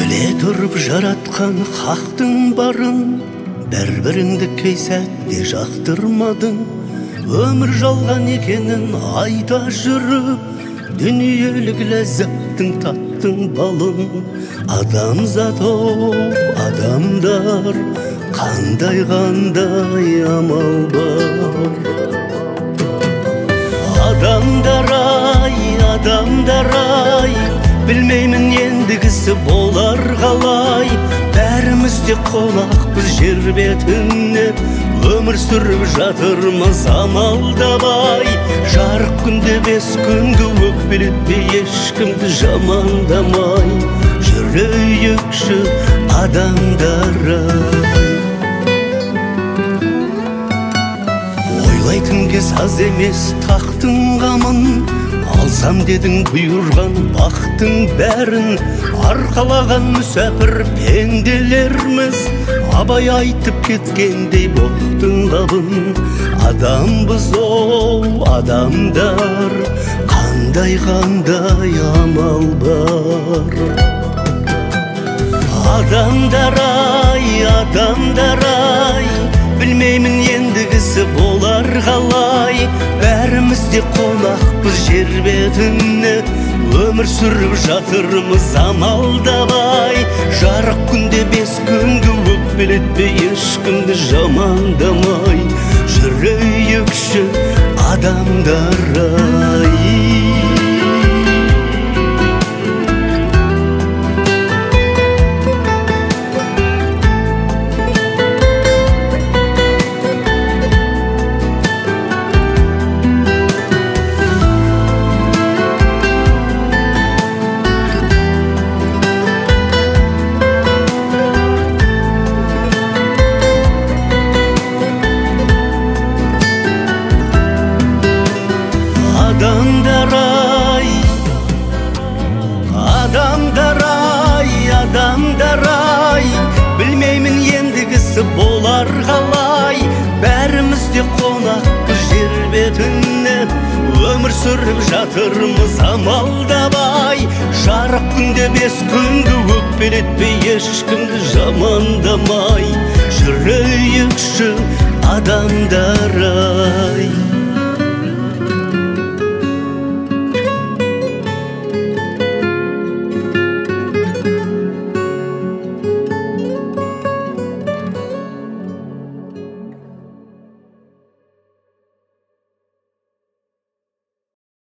Біле тұрып жаратқан хақтың барын, бір-біріңді кей сәтте жақтырмадың. Өмір жалған екенін айта жүріп, дүниелік ләззаттың таттың балын. Адамзат адамдар, қандай амал бар. Адамдар ай, білмеймін ендігісі болар қалай. Бәріміз де қонақпыз жер бетіне, өмір сүріп жатырмыз амалдамай. Жарық күнде бес күнгі өкпелетпей, ешкімді жамандамай. Жүрейікші адамдар ай. Ойлайтын кез аз емес тақтың қамын, алсам дедің бұйырған бақтың бәрін. Арқалаған мүсәпір пенделерміз, Абай айтып кеткендей боқтың қабын. Адамбыз адамдар, қандай амал бар. Адамдар ай, білмеймін ендігісі болар қалай. Бәріміз де қонақпыз жер бетіне, өмір сүріп жатырмыз амалдамай. Жарық күнде бес күнгі өкпелетпей, ешкімді жамандамай. Жүрейікші адамдар ай. Адамдар ай, білмеймін ендігісі болар қалай. Бәріміз де қонақпыз жер бетіне, өмір сүріп жатырмыз амалдамай. Жарық күнде бес күнгі өкпелетпей, ешкімді жамандамай. Жүрейікші адамдар ай.